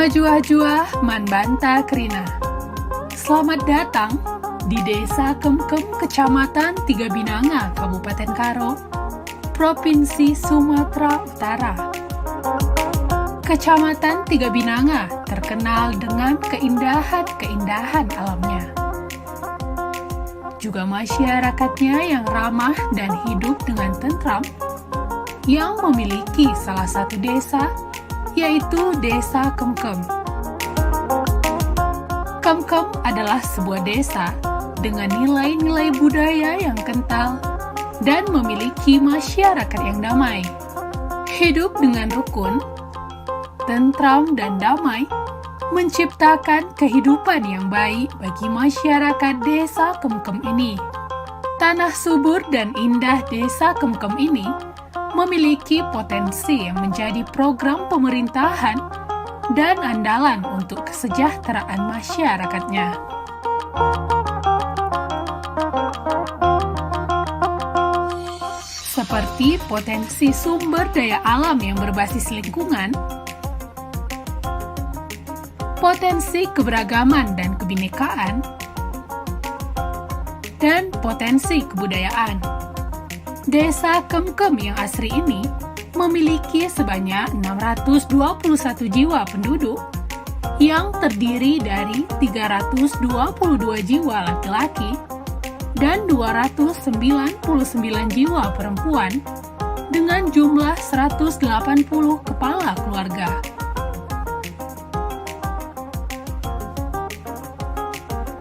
Juah-juah Manbanta Krina. Selamat datang di Desa Kemkem, Kecamatan Tiga Binanga, Kabupaten Karo, Provinsi Sumatera Utara. Kecamatan Tiga Binanga terkenal dengan keindahan-keindahan alamnya. Juga masyarakatnya yang ramah dan hidup dengan tentram, yang memiliki salah satu desa, yaitu Desa Kemkem. Kemkem adalah sebuah desa dengan nilai-nilai budaya yang kental dan memiliki masyarakat yang damai. Hidup dengan rukun, tentram, dan damai menciptakan kehidupan yang baik bagi masyarakat Desa Kemkem ini. Tanah subur dan indah Desa Kemkem ini memiliki potensi yang menjadi program pemerintahan dan andalan untuk kesejahteraan masyarakatnya. Seperti potensi sumber daya alam yang berbasis lingkungan, potensi keberagaman dan kebinekaan, dan potensi kebudayaan. Desa Kemkem yang asri ini memiliki sebanyak 621 jiwa penduduk yang terdiri dari 322 jiwa laki-laki dan 299 jiwa perempuan dengan jumlah 180 kepala keluarga.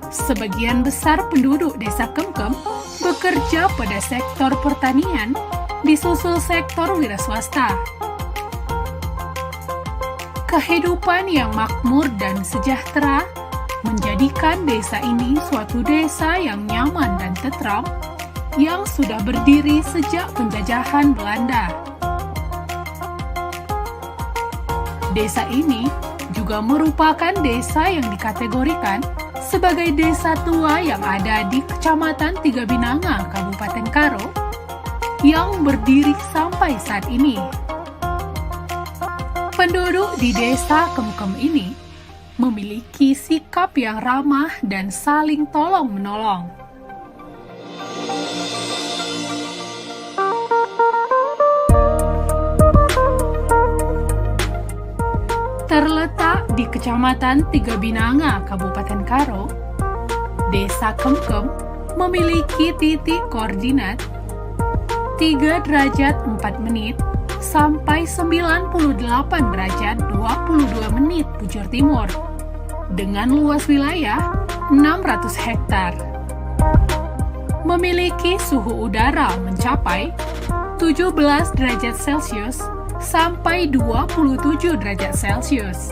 Sebagian besar penduduk Desa Kemkem bekerja pada sektor pertanian, disusul sektor wira swasta. Kehidupan yang makmur dan sejahtera menjadikan desa ini suatu desa yang nyaman dan tentram yang sudah berdiri sejak penjajahan Belanda. Desa ini juga merupakan desa yang dikategorikan sebagai desa tua yang ada di Kecamatan Tiga Binanga, Kabupaten Karo, yang berdiri sampai saat ini. Penduduk di Desa Kemkem ini memiliki sikap yang ramah dan saling tolong-menolong. Terletak di Kecamatan Tiga Binanga, Kabupaten Karo, Desa Kemkem memiliki titik koordinat 3 derajat 4 menit sampai 98 derajat 22 menit bujur timur dengan luas wilayah 600 hektar. Memiliki suhu udara mencapai 17 derajat Celcius sampai 27 derajat Celcius.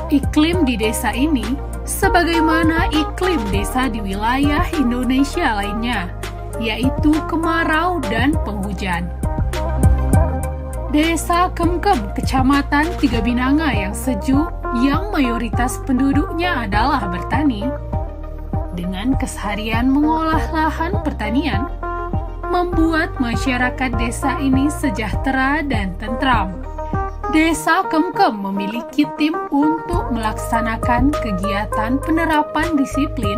Iklim di desa ini sebagaimana iklim desa di wilayah Indonesia lainnya, yaitu kemarau dan penghujan. Desa Kemkem, Kecamatan Tiga Binanga yang sejuk, yang mayoritas penduduknya adalah bertani, dengan keseharian mengolah lahan pertanian, membuat masyarakat desa ini sejahtera dan tentram. Desa Kemkem memiliki tim untuk melaksanakan kegiatan penerapan disiplin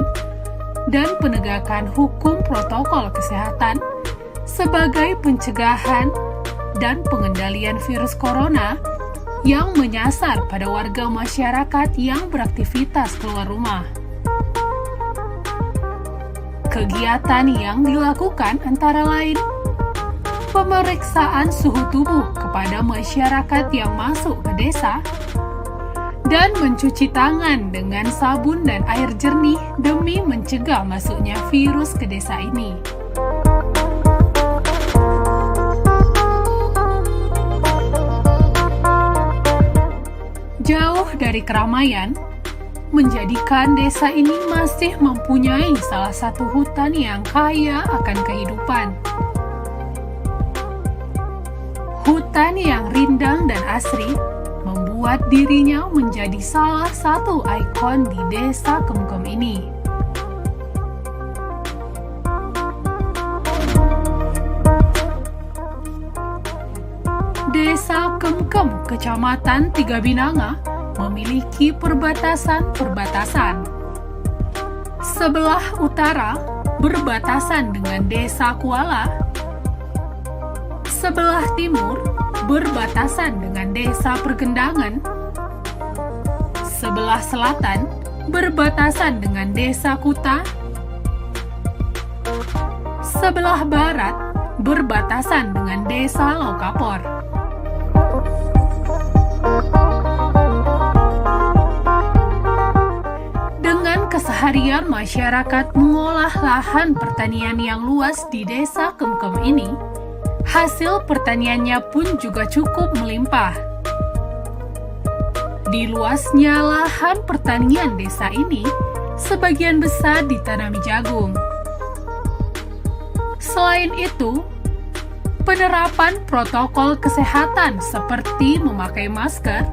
dan penegakan hukum protokol kesehatan sebagai pencegahan dan pengendalian virus corona yang menyasar pada warga masyarakat yang beraktivitas keluar rumah. Kegiatan yang dilakukan antara lain pemeriksaan suhu tubuh kepada masyarakat yang masuk ke desa dan mencuci tangan dengan sabun dan air jernih demi mencegah masuknya virus ke desa ini. Jauh dari keramaian, menjadikan desa ini masih mempunyai salah satu hutan yang kaya akan kehidupan. Hutan yang rindang dan asri membuat dirinya menjadi salah satu ikon di Desa Kemkem ini. Desa Kemkem, Kecamatan Tiga Binanga, memiliki perbatasan-perbatasan. Sebelah utara berbatasan dengan Desa Kuala, sebelah timur berbatasan dengan Desa Pergendangan, sebelah selatan berbatasan dengan Desa Kuta, sebelah barat berbatasan dengan Desa Lokapor. Dengan keseharian masyarakat mengolah lahan pertanian yang luas di Desa Kemkem ini, hasil pertaniannya pun juga cukup melimpah. Di luasnya lahan pertanian desa ini, sebagian besar ditanami jagung. Selain itu, penerapan protokol kesehatan seperti memakai masker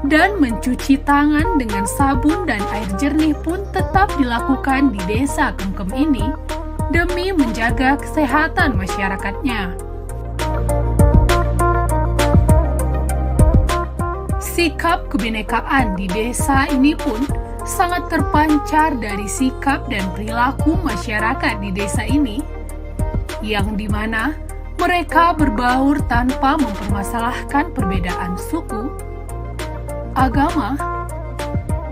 dan mencuci tangan dengan sabun dan air jernih pun tetap dilakukan di Desa Kemkem ini demi menjaga kesehatan masyarakatnya. Sikap kebinekaan di desa ini pun sangat terpancar dari sikap dan perilaku masyarakat di desa ini, yang dimana mereka berbaur tanpa mempermasalahkan perbedaan suku, agama,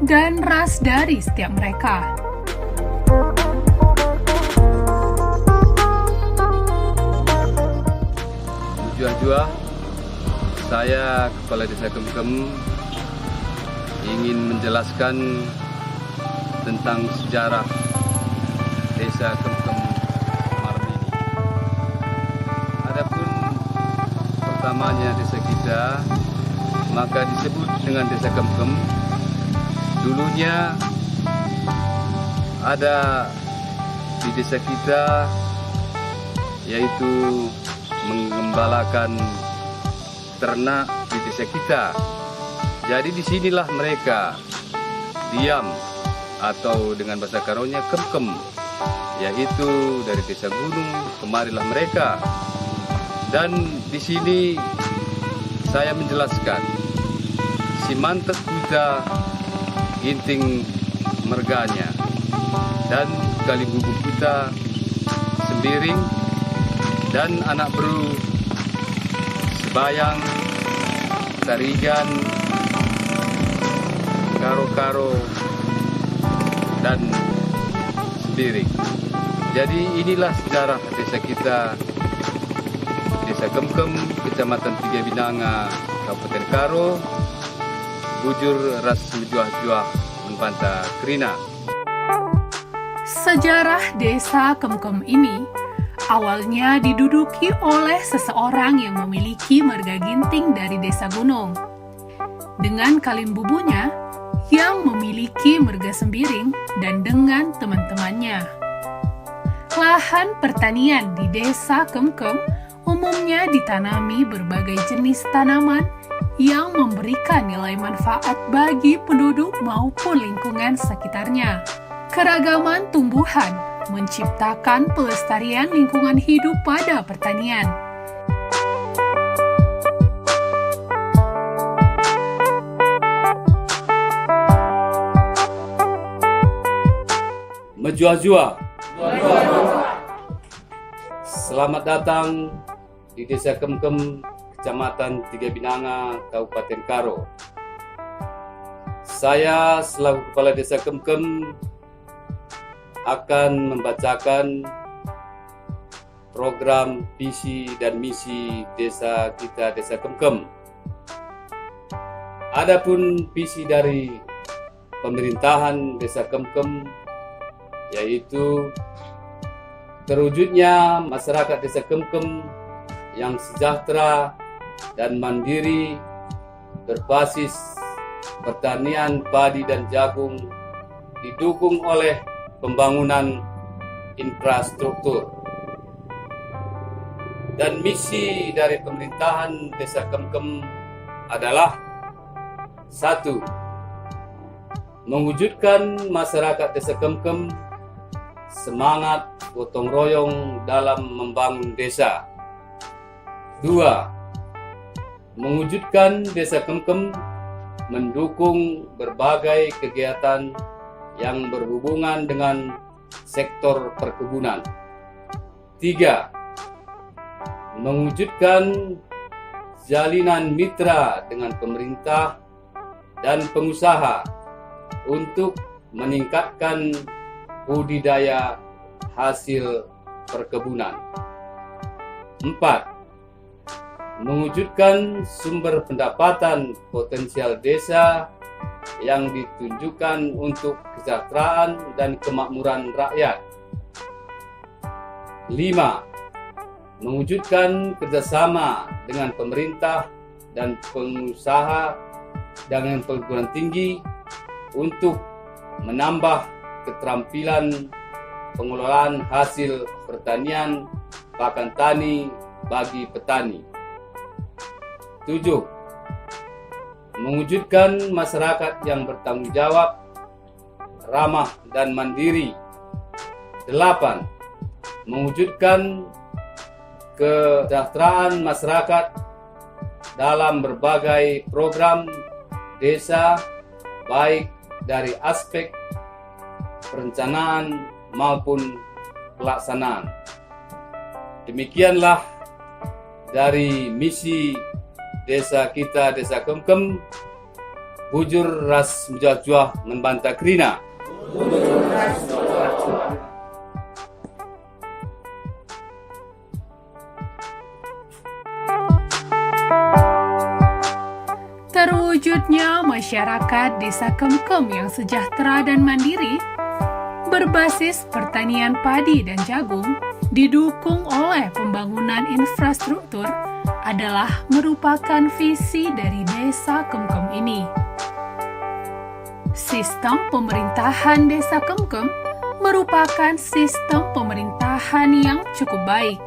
dan ras dari setiap mereka. Jua-jua, saya Kepala Desa Kemkem ingin menjelaskan tentang sejarah Desa Kemkem Maram ini. Adapun pertamanya desa kita, maka disebut dengan Desa Kemkem. Dulunya ada di desa kita, yaitu mengembalakan ternak di desa kita. Jadi disinilah mereka diam, atau dengan bahasa Karonya kemkem, yaitu dari desa gunung kemarilah mereka. Dan di sini saya menjelaskan si mantep kuda ginting merganya dan kali bubuk kita sembiring dan anak beru sebayang, tarigan, karo-karo, dan sembiring. Jadi inilah sejarah desa kita, Desa Kemkem, Kecamatan Tiga Binanga, Kabupaten Karo, Bujur Ras Menjuah-juah Menpanta Krina. Sejarah Desa Kemkem ini awalnya diduduki oleh seseorang yang memiliki marga ginting dari desa gunung, dengan kalimbubunya yang memiliki marga sembiring dan dengan teman-temannya. Lahan pertanian di Desa Kemkem umumnya ditanami berbagai jenis tanaman yang memberikan nilai manfaat bagi penduduk maupun lingkungan sekitarnya. Keragaman tumbuhan menciptakan pelestarian lingkungan hidup pada pertanian. Menjuah-juah. Selamat datang di Desa Kemkem, Kecamatan Tiga Binanga, Kabupaten Karo. Saya selaku Kepala Desa Kemkem akan membacakan program visi dan misi desa kita, Desa Kemkem. Adapun visi dari pemerintahan Desa Kemkem yaitu terwujudnya masyarakat Desa Kemkem yang sejahtera dan mandiri berbasis pertanian padi dan jagung, didukung oleh pembangunan infrastruktur. Dan misi dari pemerintahan Desa Kemkem adalah 1. Mewujudkan masyarakat Desa Kemkem semangat gotong royong dalam membangun desa. 2. Mewujudkan Desa Kemkem mendukung berbagai kegiatan yang berhubungan dengan sektor perkebunan. 3. Mewujudkan jalinan mitra dengan pemerintah dan pengusaha untuk meningkatkan budidaya hasil perkebunan. 4. Mewujudkan sumber pendapatan potensial desa yang ditunjukkan untuk kesejahteraan dan kemakmuran rakyat. 5. Mewujudkan kerjasama dengan pemerintah dan pengusaha dengan perguruan tinggi untuk menambah keterampilan pengelolaan hasil pertanian pakan tani bagi petani. 7. Mewujudkan masyarakat yang bertanggung jawab, ramah dan mandiri. 8. Mewujudkan kesejahteraan masyarakat dalam berbagai program desa, baik dari aspek perencanaan maupun pelaksanaan. Demikianlah dari misi desa kita, Desa Kemkem, bujur ras mujajwa membanta krina. Terwujudnya masyarakat Desa Kemkem yang sejahtera dan mandiri berbasis pertanian padi dan jagung didukung oleh pembangunan infrastruktur adalah merupakan visi dari Desa Kemkem ini. Sistem pemerintahan Desa Kemkem merupakan sistem pemerintahan yang cukup baik.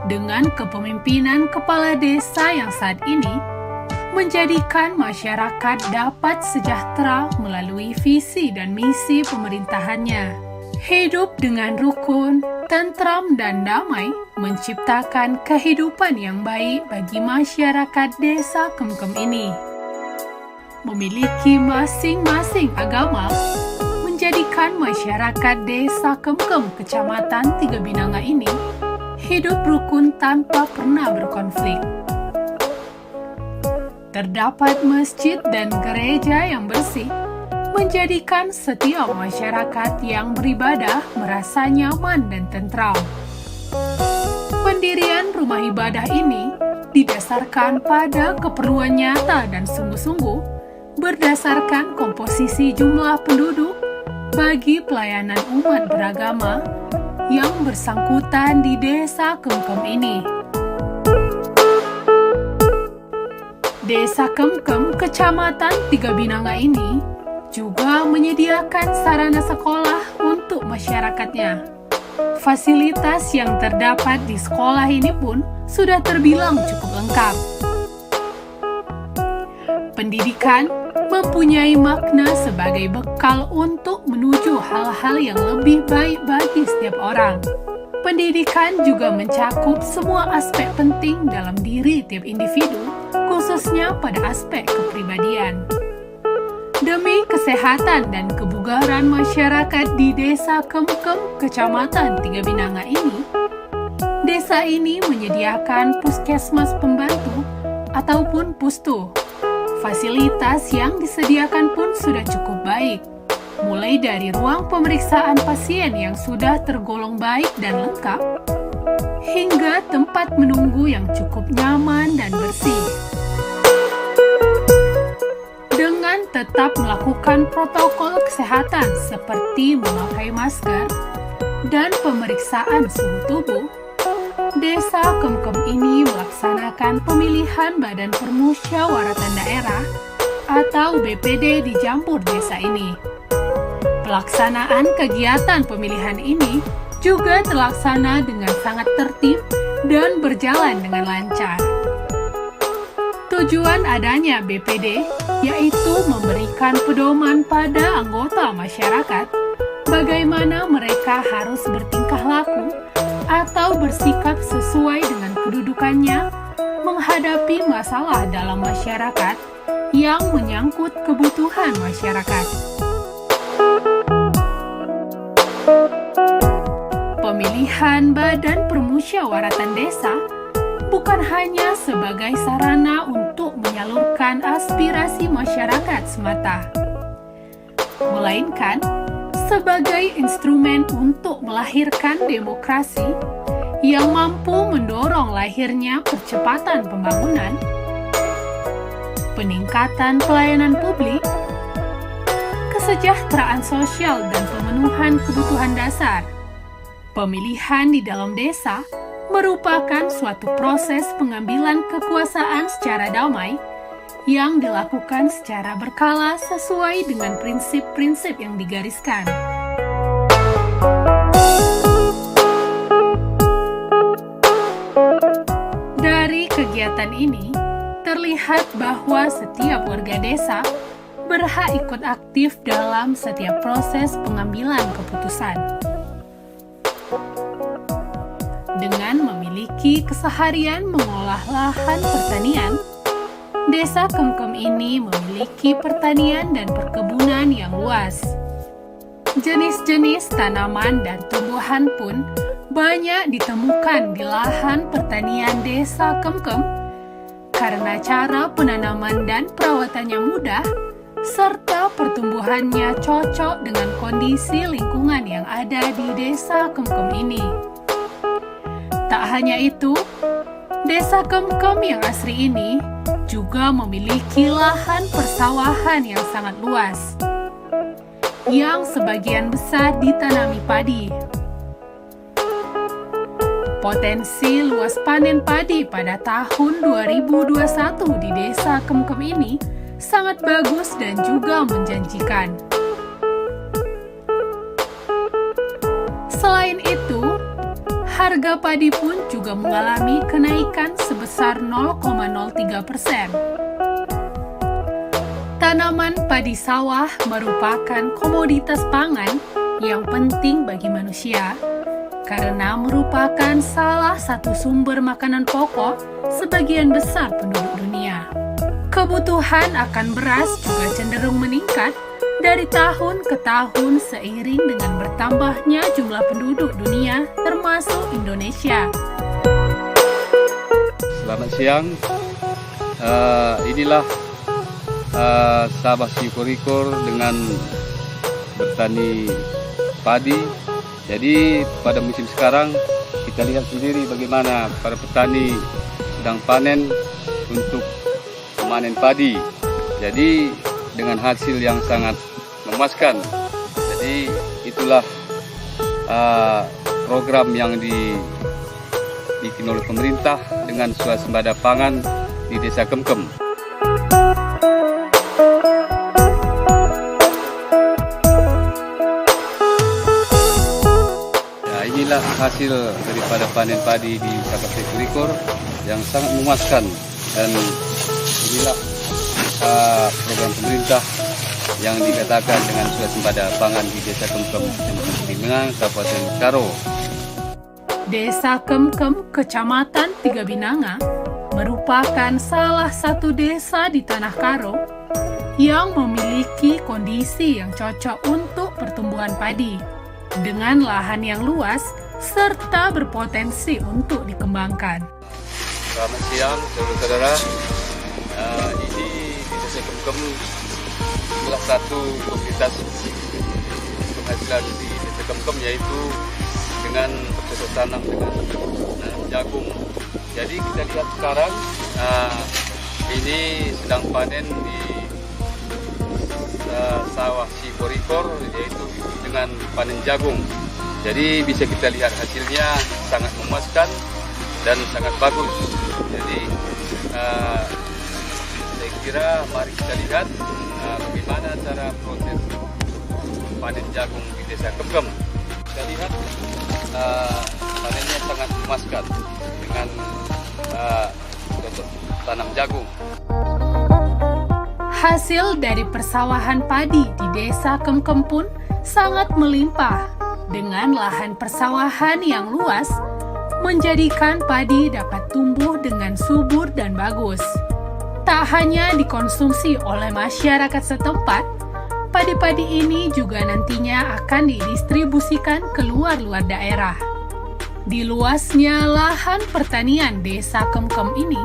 Dengan kepemimpinan kepala desa yang saat ini menjadikan masyarakat dapat sejahtera melalui visi dan misi pemerintahannya. Hidup dengan rukun, tentram dan damai menciptakan kehidupan yang baik bagi masyarakat Desa Kemkem ini. Memiliki masing-masing agama menjadikan masyarakat Desa Kemkem Kecamatan Tiga Binanga ini hidup rukun tanpa pernah berkonflik. Terdapat masjid dan gereja yang bersih, menjadikan setiap masyarakat yang beribadah merasa nyaman dan tentram. Pendirian rumah ibadah ini didasarkan pada keperluan nyata dan sungguh-sungguh berdasarkan komposisi jumlah penduduk bagi pelayanan umat beragama yang bersangkutan di Desa Kemkem ini. Desa Kemkem Kecamatan Tiga Binanga ini juga menyediakan sarana sekolah untuk masyarakatnya. Fasilitas yang terdapat di sekolah ini pun sudah terbilang cukup lengkap. Pendidikan mempunyai makna sebagai bekal untuk menuju hal-hal yang lebih baik bagi setiap orang. Pendidikan juga mencakup semua aspek penting dalam diri tiap individu, khususnya pada aspek kepribadian. Demi kesehatan dan kebugaran masyarakat di Desa Kemkem Kecamatan Tiga Binanga ini, desa ini menyediakan puskesmas pembantu ataupun pustu. Fasilitas yang disediakan pun sudah cukup baik, mulai dari ruang pemeriksaan pasien yang sudah tergolong baik dan lengkap, hingga tempat menunggu yang cukup nyaman dan bersih. Dengan tetap melakukan protokol kesehatan seperti memakai masker dan pemeriksaan suhu tubuh, Desa Kemkem ini melaksanakan pemilihan Badan Permusyawaratan Daerah atau BPD di Jampur desa ini. Pelaksanaan kegiatan pemilihan ini juga terlaksana dengan sangat tertib dan berjalan dengan lancar. Tujuan adanya BPD yaitu memberikan pedoman pada anggota masyarakat bagaimana mereka harus bertingkah laku atau bersikap sesuai dengan kedudukannya menghadapi masalah dalam masyarakat yang menyangkut kebutuhan masyarakat. Pemilihan Badan Permusyawaratan Desa bukan hanya sebagai sarana untuk menyalurkan aspirasi masyarakat semata, melainkan sebagai instrumen untuk melahirkan demokrasi yang mampu mendorong lahirnya percepatan pembangunan, peningkatan pelayanan publik, kesejahteraan sosial dan pemenuhan kebutuhan dasar. Pemilihan di dalam desa merupakan suatu proses pengambilan kekuasaan secara damai yang dilakukan secara berkala sesuai dengan prinsip-prinsip yang digariskan. Dari kegiatan ini, terlihat bahwa setiap warga desa berhak ikut aktif dalam setiap proses pengambilan keputusan. Dengan memiliki keseharian mengolah lahan pertanian, Desa Kemkem ini memiliki pertanian dan perkebunan yang luas. Jenis-jenis tanaman dan tumbuhan pun banyak ditemukan di lahan pertanian Desa Kemkem karena cara penanaman dan perawatannya mudah serta pertumbuhannya cocok dengan kondisi lingkungan yang ada di Desa Kemkem ini. Tak hanya itu, Desa Kemkem yang asri ini juga memiliki lahan persawahan yang sangat luas, yang sebagian besar ditanami padi. Potensi luas panen padi pada tahun 2021 di Desa Kemkem ini sangat bagus dan juga menjanjikan. Selain itu, harga padi pun juga mengalami kenaikan sebesar 0,03%. Tanaman padi sawah merupakan komoditas pangan yang penting bagi manusia karena merupakan salah satu sumber makanan pokok sebagian besar penduduk dunia. Kebutuhan akan beras juga cenderung meningkat dari tahun ke tahun seiring dengan bertambahnya jumlah penduduk dunia termasuk Indonesia. Selamat siang. Inilah Sabah Siporikor dengan bertani padi. Jadi pada musim sekarang kita lihat sendiri bagaimana para petani sedang panen untuk memanen padi. Jadi dengan hasil yang sangat memuaskan. Jadi itulah program yang dibikin oleh pemerintah dengan swasembada pangan di Desa Kemkem. Nah, inilah hasil daripada panen padi di Sabah Siporikor yang sangat memuaskan, dan inilah program pemerintah yang dikatakan dengan swasembada pangan di Desa Kemkem, Kecamatan Timingang, Kabupaten Karo. Desa Kemkem, Kecamatan Tiga Binanga, merupakan salah satu desa di Tanah Karo yang memiliki kondisi yang cocok untuk pertumbuhan padi, dengan lahan yang luas serta berpotensi untuk dikembangkan. Selamat siang, saudara-saudara. Ini di Desa Kemkem salah satu komoditas penghasilan di Desa Kemkem, yaitu dengan bercocok tanam dengan jagung. Jadi kita lihat sekarang ini sedang panen di sawah Siporikor, yaitu dengan panen jagung. Jadi bisa kita lihat hasilnya sangat memuaskan dan sangat bagus. Jadi saya kira mari kita lihat bagaimana cara proses panen jagung di Desa Kemkem. Kita lihat panennya sangat memuaskan dengan cocok tanam jagung. Hasil dari persawahan padi di Desa Kemkem pun sangat melimpah, dengan lahan persawahan yang luas menjadikan padi dapat tumbuh dengan subur dan bagus. Tak hanya dikonsumsi oleh masyarakat setempat, padi-padi ini juga nantinya akan didistribusikan ke luar daerah. Di luasnya lahan pertanian Desa Kemkem ini,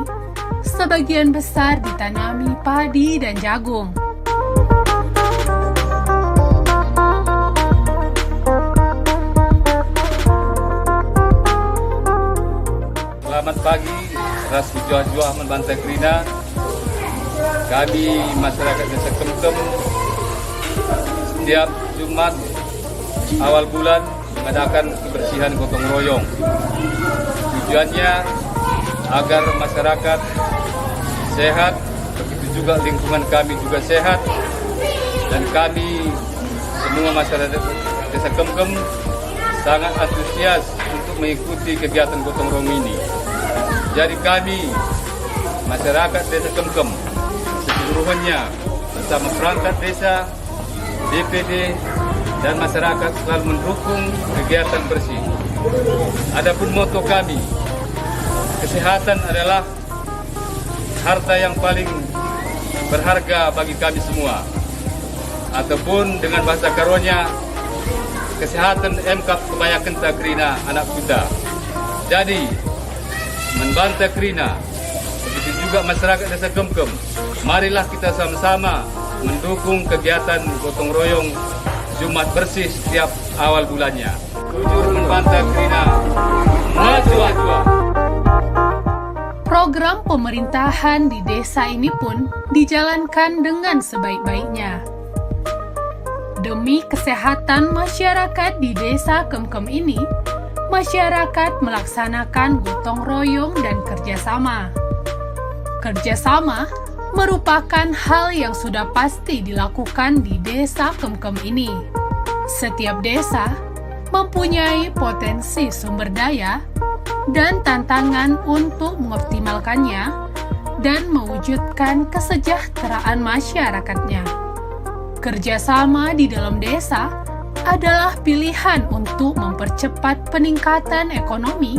sebagian besar ditanami padi dan jagung. Selamat pagi, Ras Hijau Ahmad Bantai Krina. Kami masyarakat Desa Kemkem setiap Jumat awal bulan mengadakan kebersihan gotong royong. Tujuannya agar masyarakat sehat, begitu juga lingkungan kami juga sehat, dan kami semua masyarakat Desa Kemkem sangat antusias untuk mengikuti kegiatan gotong royong ini. Jadi kami masyarakat Desa Kemkem seluruhnya bersama perangkat desa, DPD, dan masyarakat selalu mendukung kegiatan bersih. Adapun moto kami, kesehatan adalah harta yang paling berharga bagi kami semua. Ataupun dengan bahasa karonya, kesehatan emkap kebanyakan takrina anak kuda. Jadi, membantu krina, begitu juga masyarakat Desa Kemkem, marilah kita sama-sama mendukung kegiatan gotong royong Jumat bersih setiap awal bulannya. Jujur membantu krina, maju. Program pemerintahan di desa ini pun dijalankan dengan sebaik-baiknya. Demi kesehatan masyarakat di Desa Kemkem ini, masyarakat melaksanakan gotong royong dan kerjasama. Kerjasama merupakan hal yang sudah pasti dilakukan di Desa Kemkem ini. Setiap desa mempunyai potensi sumber daya dan tantangan untuk mengoptimalkannya dan mewujudkan kesejahteraan masyarakatnya. Kerjasama di dalam desa adalah pilihan untuk mempercepat peningkatan ekonomi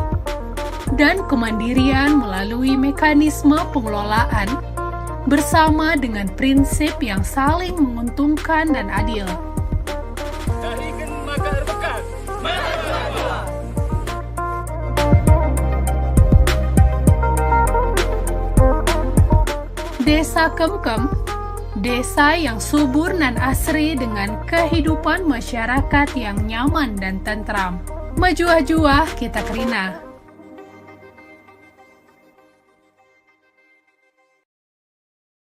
dan kemandirian melalui mekanisme pengelolaan bersama dengan prinsip yang saling menguntungkan dan adil. Desa Kemkem, desa yang subur dan asri dengan kehidupan masyarakat yang nyaman dan tentram. Maju-ajuah kita Krina.